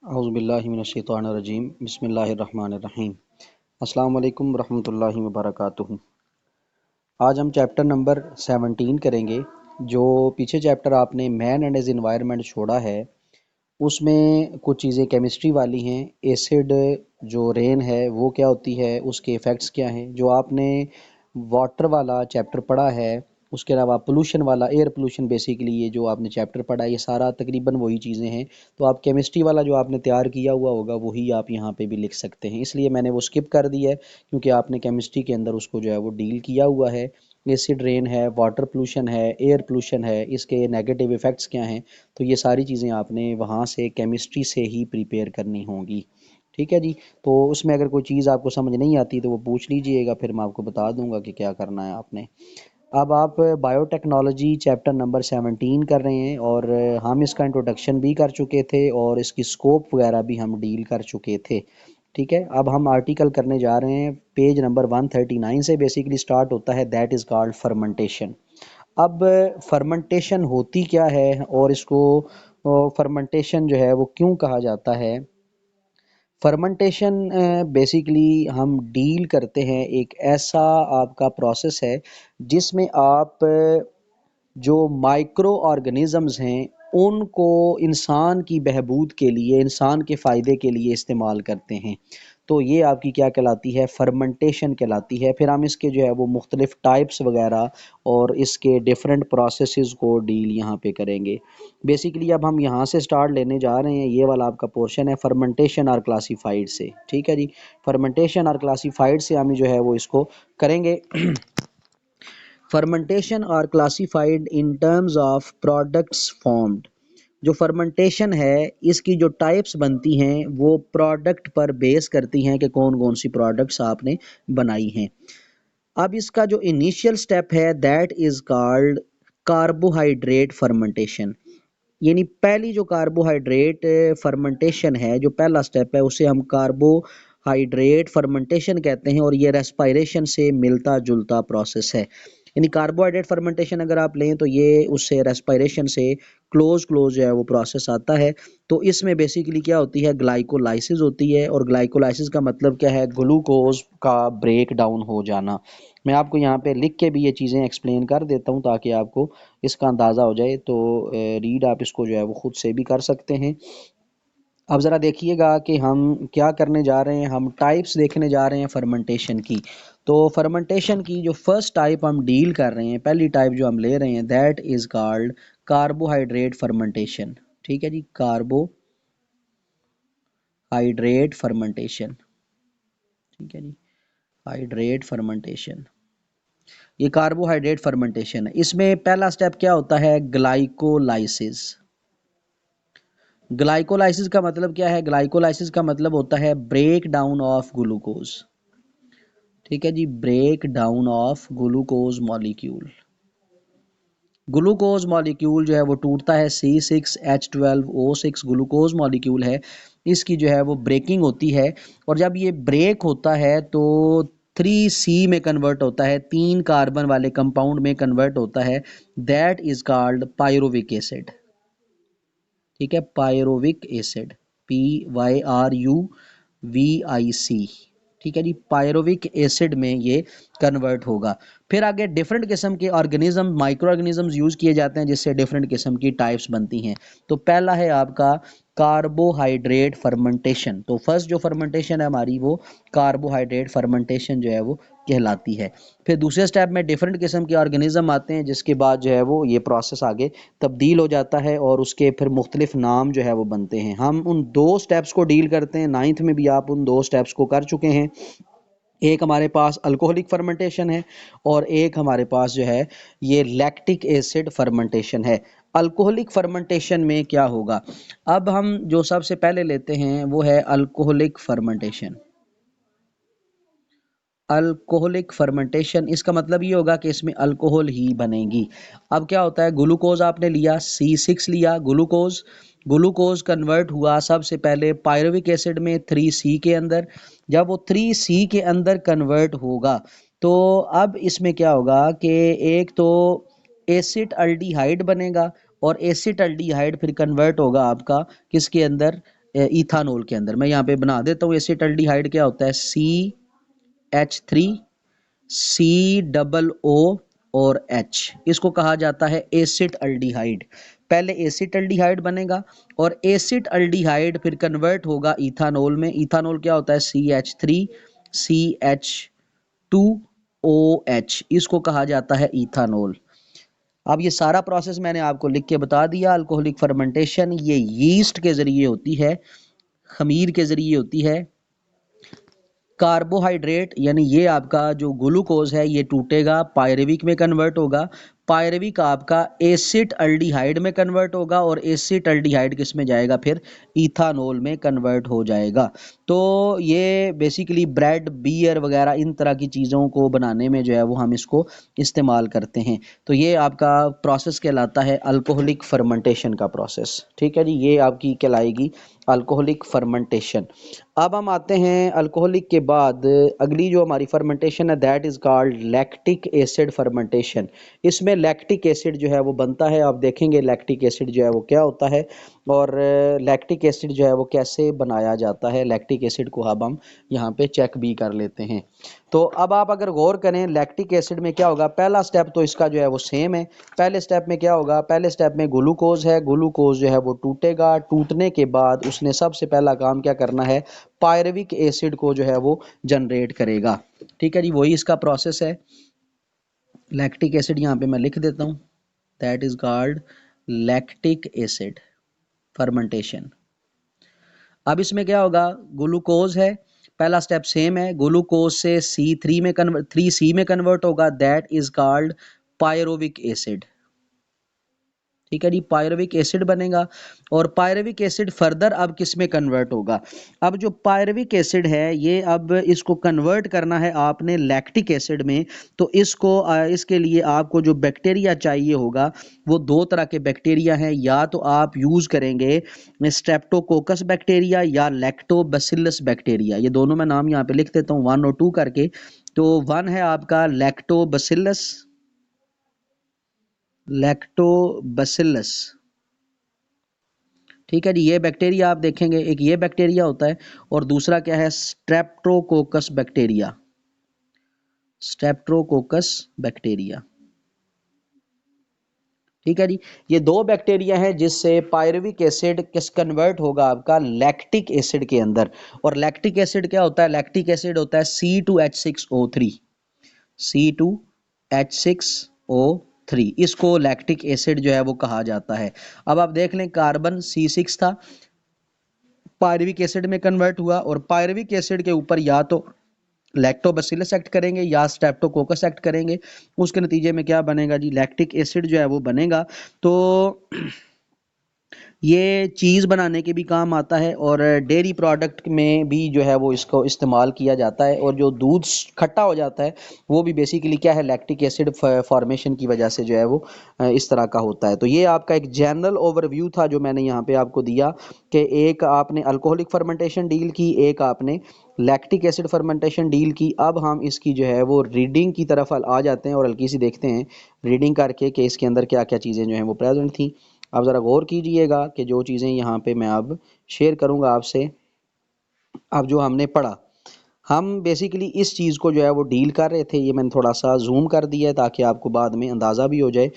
औज़ुबिल्लाहिमिनश्शैतानिर्रजीम बिस्मिल्लाहिर्रहमानिर्रहीम। अस्सलाम वालेकुम रहमतुल्लाहि व बरकातुहू। आज हम चैप्टर नंबर 17 करेंगे। जो पीछे चैप्टर आपने मैन एंड हिज एनवायरनमेंट छोड़ा है उसमें कुछ चीज़ें केमिस्ट्री वाली हैं। एसिड जो रेन है वो क्या होती है, उसके इफ़ेक्ट्स क्या हैं। जो आपने वाटर वाला चैप्टर पढ़ा है, उसके अलावा पोल्यूशन वाला, एयर पोल्यूशन, बेसिकली ये जो आपने चैप्टर पढ़ा है ये सारा तकरीबन वही चीज़ें हैं। तो आप केमिस्ट्री वाला जो आपने तैयार किया हुआ होगा वही आप यहाँ पे भी लिख सकते हैं, इसलिए मैंने वो स्किप कर दिया है क्योंकि आपने केमिस्ट्री के अंदर उसको जो है वो डील किया हुआ है। एसिड रेन है, वाटर पोल्यूशन है, एयर पोल्यूशन है, इसके नेगेटिव इफ़ेक्ट्स क्या हैं, तो ये सारी चीज़ें आपने वहाँ से केमिस्ट्री से ही प्रिपेयर करनी होंगी। ठीक है जी। तो उसमें अगर कोई चीज़ आपको समझ नहीं आती तो वो पूछ लीजिएगा, फिर मैं आपको बता दूंगा कि क्या करना है आपने। अब आप बायोटेक्नोलॉजी चैप्टर नंबर 17 कर रहे हैं और हम इसका इंट्रोडक्शन भी कर चुके थे और इसकी स्कोप वगैरह भी हम डील कर चुके थे। ठीक है, अब हम आर्टिकल करने जा रहे हैं। पेज नंबर 139 से बेसिकली स्टार्ट होता है, दैट इज़ कॉल्ड फर्मेंटेशन। अब फर्मेंटेशन होती क्या है और इसको फर्मेंटेशन जो है वो क्यों कहा जाता है। फर्मेंटेशन बेसिकली हम डील करते हैं, एक ऐसा आपका प्रोसेस है जिसमें आप जो माइक्रो ऑर्गेनिज़म्स हैं उनको इंसान की बहबूद के लिए, इंसान के फ़ायदे के लिए इस्तेमाल करते हैं। तो ये आपकी क्या कहलाती है, फर्मेंटेशन कहलाती है। फिर हम इसके जो है वो मुख्तलिफ़ टाइप्स वगैरह और इसके डिफरेंट प्रोसेसेस को डील यहाँ पे करेंगे। बेसिकली अब हम यहाँ से स्टार्ट लेने जा रहे हैं, ये वाला आपका पोर्शन है फर्मेंटेशन आर क्लासिफाइड से। ठीक है जी, फर्मेंटेशन आर क्लासिफाइड से हम जो है वो इसको करेंगे। Fermentation are classified in terms of products formed. जो फर्मेंटेशन है इसकी जो टाइप्स बनती हैं वो प्रोडक्ट पर बेस करती हैं कि कौन कौन सी प्रोडक्ट्स आपने बनाई हैं। अब इसका जो इनिशियल स्टेप है that is called carbohydrate fermentation. यानी पहली जो कार्बोहाइड्रेट फर्मेंटेशन है, जो पहला स्टेप है उसे हम कार्बोहाइड्रेट फर्मेंटेशन कहते हैं और ये रेस्पायरेशन से मिलता जुलता प्रोसेस है। यानी कार्बोहाइड्रेट फर्मेंटेशन अगर आप लें तो ये उससे रेस्पायरेशन से क्लोज जो है वो प्रोसेस आता है। तो इसमें बेसिकली क्या होती है, ग्लाइकोलाइसिस होती है और ग्लाइकोलाइसिस का मतलब क्या है, ग्लूकोज का ब्रेक डाउन हो जाना। मैं आपको यहाँ पे लिख के भी ये चीज़ें एक्सप्लेन कर देता हूँ ताकि आपको इसका अंदाज़ा हो जाए। तो रीड आप इसको जो है वो ख़ुद से भी कर सकते हैं। अब ज़रा देखिएगा कि हम क्या करने जा रहे हैं, हम टाइप्स देखने जा रहे हैं फर्मेंटेशन की। तो फर्मेंटेशन की जो फर्स्ट टाइप हम डील कर रहे हैं, पहली टाइप जो हम ले रहे हैं that is called carbohydrate fermentation. ठीक है जी, कार्बोहाइड्रेट फर्मेंटेशन। ठीक है जी, हाइड्रेट फर्मेंटेशन, ये कार्बोहाइड्रेट फर्मेंटेशन है। इसमें पहला स्टेप क्या होता है, ग्लाइकोलाइसिस। ग्लाइकोलाइसिस का मतलब क्या है, ग्लाइकोलाइसिस का मतलब होता है ब्रेक डाउन ऑफ ग्लूकोज। ठीक है जी, break down of glucose molecule. Glucose molecule जो है वो टूटता है, C6H12O6 ग्लूकोज मॉलिक्यूल है, इसकी जो है वो ब्रेकिंग होती है। और जब ये ब्रेक होता है तो 3C में कन्वर्ट होता है, 3 कार्बन वाले कंपाउंड में कन्वर्ट होता है, that is called pyruvic acid. ठीक है, पायरुविक एसिड, PYRUVIC। ठीक है जी, पायरुविक एसिड में ये कन्वर्ट होगा। फिर आगे डिफरेंट किस्म के ऑर्गेनिज्म, माइक्रो ऑर्गेनिजम्स यूज़ किए जाते हैं जिससे डिफरेंट किस्म की टाइप्स बनती हैं। तो पहला है आपका कार्बोहाइड्रेट फर्मेंटेशन। तो फर्स्ट जो फर्मेंटेशन है हमारी वो कार्बोहाइड्रेट फर्मेंटेशन जो है वो कहलाती है। फिर दूसरे स्टेप में डिफरेंट किस्म के ऑर्गेनिज्म आते हैं जिसके बाद जो है वो ये प्रोसेस आगे तब्दील हो जाता है और उसके फिर मुख्तलिफ नाम जो है वो बनते हैं। हम उन दो स्टेप्स को डील करते हैं, 9th में भी आप उन दो स्टेप्स को कर चुके हैं। एक हमारे पास अल्कोहलिक फर्मेंटेशन है और एक हमारे पास जो है ये लैक्टिक एसिड फर्मेंटेशन है। अल्कोहलिक फर्मेंटेशन में क्या होगा, अब हम जो सबसे पहले लेते हैं वो है अल्कोहलिक फर्मेंटेशन। अल्कोहलिक फर्मेंटेशन, इसका मतलब ये होगा कि इसमें अल्कोहल ही बनेगी। अब क्या होता है, ग्लूकोज आपने लिया, C6 लिया, ग्लूकोज कन्वर्ट हुआ सबसे पहले पायरुविक एसिड में 3C के अंदर। जब वो 3C के अंदर कन्वर्ट होगा तो अब इसमें क्या होगा कि एक तो एसिटल्डिहाइड बनेगा और एसिटल्डिहाइड फिर कन्वर्ट होगा आपका किसके अंदर, इथानोल के अंदर। मैं यहाँ पे बना देता हूँ, एसिटल्डिहाइड क्या होता है, CH3COO और H, इसको कहा जाता है एसिटल्डिहाइड। पहले एसिटल्डिहाइड बनेगा और एसिटल्डिहाइड फिर कन्वर्ट होगा इथानोल में। इथानोल क्या होता है, CH3CH2OH, इसको कहा जाता है इथानोल। अब ये सारा प्रोसेस मैंने आपको लिख के बता दिया। अल्कोहलिक फर्मेंटेशन ये यीस्ट के जरिए होती है, खमीर के जरिए होती है। कार्बोहाइड्रेट यानी ये आपका जो ग्लूकोज है ये टूटेगा, पायरेविक में कन्वर्ट होगा। पायरेविक आपका एसिटल्डिहाइड में कन्वर्ट होगा और एसिटल्डिहाइड किस में जाएगा, फिर इथानोल में कन्वर्ट हो जाएगा। तो ये बेसिकली ब्रेड, बियर वगैरह इन तरह की चीज़ों को बनाने में जो है वो हम इसको इस्तेमाल करते हैं। तो ये आपका प्रोसेस कहलाता है अल्कोहलिक फर्मेंटेशन का प्रोसेस। ठीक है जी, ये आपकी कहलाएगी अल्कोहलिक फर्मेंटेशन। अब हम आते हैं अल्कोहलिक के बाद अगली जो हमारी फर्मेंटेशन है, that is called lactic acid fermentation. इसमें लैक्टिक एसिड जो है वो बनता है। आप देखेंगे लैक्टिक एसिड जो है वो क्या होता है और लैक्टिक एसिड जो है वो कैसे बनाया जाता है। लैक्टिक एसिड को अब हम यहाँ पे चेक भी कर लेते हैं। तो अब आप अगर गौर करें लैक्टिक एसिड में क्या होगा, पहला स्टेप तो इसका जो है वो सेम है। पहले स्टेप में क्या होगा, पहले स्टेप में ग्लूकोज है, ग्लूकोज जो है वो टूटेगा। टूटने के बाद उसने सबसे पहला काम क्या करना है, पायरेविक एसिड को जो है वो जनरेट करेगा। ठीक है जी, वही इसका प्रोसेस है। लैक्टिक एसिड यहाँ पे मैं लिख देता हूँ, that is called lactic acid fermentation. अब इसमें क्या होगा, ग्लूकोज है, पहला स्टेप सेम है, ग्लूकोज से C3 में कन्वर्ट, 3C में कन्वर्ट होगा, that is called pyruvic acid. ठीक है जी, पायरोविक एसिड बनेगा और पायरोविक एसिड फर्दर अब किस में कन्वर्ट होगा। अब जो पायरोविक एसिड है ये अब इसको कन्वर्ट करना है आपने लैक्टिक एसिड में। तो इसके लिए आपको जो बैक्टीरिया चाहिए होगा वो दो तरह के बैक्टीरिया हैं। या तो आप यूज़ करेंगे स्ट्रेप्टोकोकस बैक्टीरिया या लैक्टोबैसिलस बैक्टीरिया। ये दोनों मैं नाम यहाँ पे लिख देता हूँ 1 और 2 करके। तो 1 है आपका लैक्टोबैसिलस, लैक्टोबैसिलस। ठीक है जी, ये बैक्टीरिया आप देखेंगे, एक ये बैक्टीरिया होता है और दूसरा क्या है, स्ट्रेप्टोकोकस बैक्टीरिया, स्ट्रेप्टोकोकस बैक्टीरिया। ठीक है जी, ये दो बैक्टीरिया हैं जिससे पायरुविक एसिड किस कन्वर्ट होगा आपका लैक्टिक एसिड के अंदर। और लैक्टिक एसिड क्या होता है, लैक्टिक एसिड होता है C2H6O3, C2H6O3, इसको लैक्टिक एसिड जो है वो कहा जाता है। अब आप देख लें कार्बन C6 था, पायरुविक एसिड में कन्वर्ट हुआ और पायरुविक एसिड के ऊपर या तो लैक्टोबैसिलस एक्ट करेंगे या स्ट्रेप्टोकोकस एक्ट करेंगे। उसके नतीजे में क्या बनेगा जी, लैक्टिक एसिड जो है वो बनेगा। तो ये चीज़ बनाने के भी काम आता है और डेयरी प्रोडक्ट में भी जो है वो इसको इस्तेमाल किया जाता है। और जो दूध खट्टा हो जाता है वो भी बेसिकली क्या है, लैक्टिक एसिड फॉर्मेशन की वजह से जो है वो इस तरह का होता है। तो ये आपका एक जनरल ओवरव्यू था जो मैंने यहाँ पे आपको दिया कि एक आपने अल्कोहलिक फर्मेंटेशन डील की, एक आपने लैक्टिक एसिड फर्मेंटेशन डील की। अब हम इसकी जो है वो रीडिंग की तरफ आ जाते हैं और हल्की सी देखते हैं रीडिंग करके कि इसके अंदर क्या क्या चीज़ें जो हैं वो प्रेजेंट थी। आप ज़रा गौर कीजिएगा कि जो चीज़ें यहाँ पे मैं अब शेयर करूँगा आपसे, अब जो हमने पढ़ा, हम बेसिकली इस चीज़ को जो है वो डील कर रहे थे। ये मैंने थोड़ा सा जूम कर दिया है ताकि आपको बाद में अंदाज़ा भी हो जाए।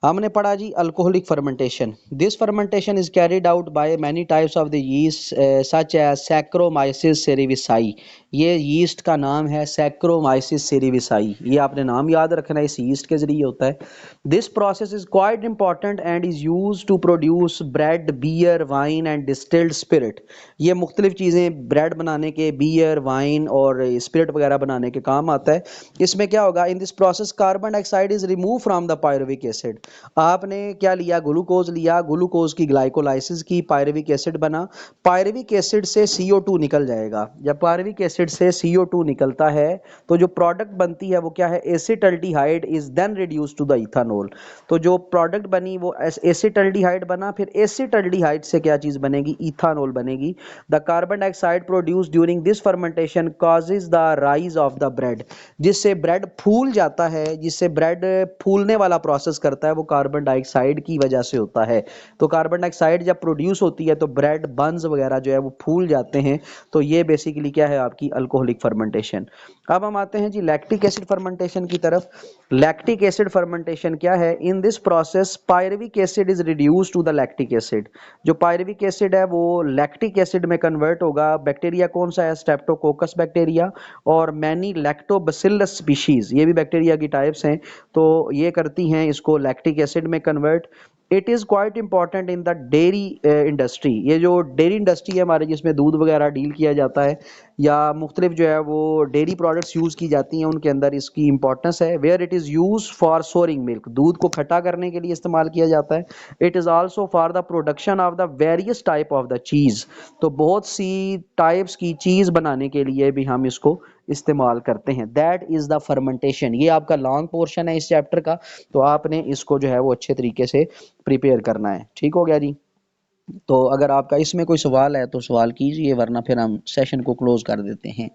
हमने पढ़ा जी alcoholic fermentation. This fermentation is carried out by many types of the yeast such as saccharomyces cerevisiae. ये यीस्ट का नाम है सैक्रोमाइसिस सेरेविसाई, ये आपने नाम याद रखना है, इस यीस्ट के जरिए होता है। This process is quite important and is use to produce bread, beer, wine and distilled spirit. ये मुख्तलिफ चीज़ें ब्रेड बनाने के, बियर, वाइन और स्पिरिट वगैरह बनाने के काम आता है। इसमें क्या होगा, इन this process carbon dioxide is remove from the pyruvic acid. आपने क्या लिया, ग्लूकोज लिया, ग्लूकोज की ग्लाइकोलाइसिस की, पायरुविक एसिड बना। पायरुविक एसिड से CO2 निकल जाएगा। जब पायरुविक एसिड से CO2 निकलता है तो जो प्रोडक्ट बनती है वो क्या है, acetaldehyde is then reduce to the ethanol. तो जो प्रोडक्ट बनी वो एसिटल्डिहाइड बना, फिर एसिटल्डिहाइड से क्या चीज बनेगी, इथानॉल बनेगी। The carbon dioxide produce during this fermentation causes the rise of the bread, जिससे ब्रेड फूल जाता है, जिससे ब्रेड फूलने वाला प्रोसेस करता है वो कार्बन डाइऑक्साइड की वजह से होता है। तो कार्बन डाइऑक्साइड जब प्रोड्यूस होती है तो ब्रेड बंस वगैरह जो है वो फूल जाते हैं। तो ये बेसिकली क्या है आपकी अल्कोहलिक फर्मेंटेशन। अब हम आते हैं जी लैक्टिक एसिड फर्मेंटेशन की तरफ। लैक्टिक एसिड फर्मेंटेशन क्या है? In this process pyruvic acid is reduce to the lactic acid. जो पायरुविक एसिड है वो लैक्टिक एसिड में कन्वर्ट होगा। बैक्टीरिया कौन सा है? स्ट्रेप्टोकोकस बैक्टीरिया और मैनी लैक्टोबैसिलस स्पीशीज, ये भी बैक्टीरिया की टाइप्स हैं। तो ये करती हैं इसको लैक्टिक एसिड में convert. It is quite important in the dairy industry. ये जो डेयरी इंडस्ट्री है हमारे, जिसमें दूध वगैरह डील किया जाता है या मुख्तलिफ जो है वो डेयरी प्रोडक्ट्स यूज़ की जाती हैं, उनके अंदर इसकी इंपॉर्टेंस है। Where it is use for souring milk, दूध को खट्टा करने के लिए इस्तेमाल किया जाता है। It is also for the production of the various type of the cheese. तो बहुत सी टाइप्स की चीज़ बनाने के लिए भी हम इसको इस्तेमाल करते हैं। That is the fermentation. ये आपका लॉन्ग पोर्शन है इस चैप्टर का, तो आपने इसको जो है वो अच्छे तरीके से प्रिपेयर करना है। ठीक हो गया जी। तो अगर आपका इसमें कोई सवाल है तो सवाल कीजिए, वरना फिर हम सेशन को क्लोज कर देते हैं।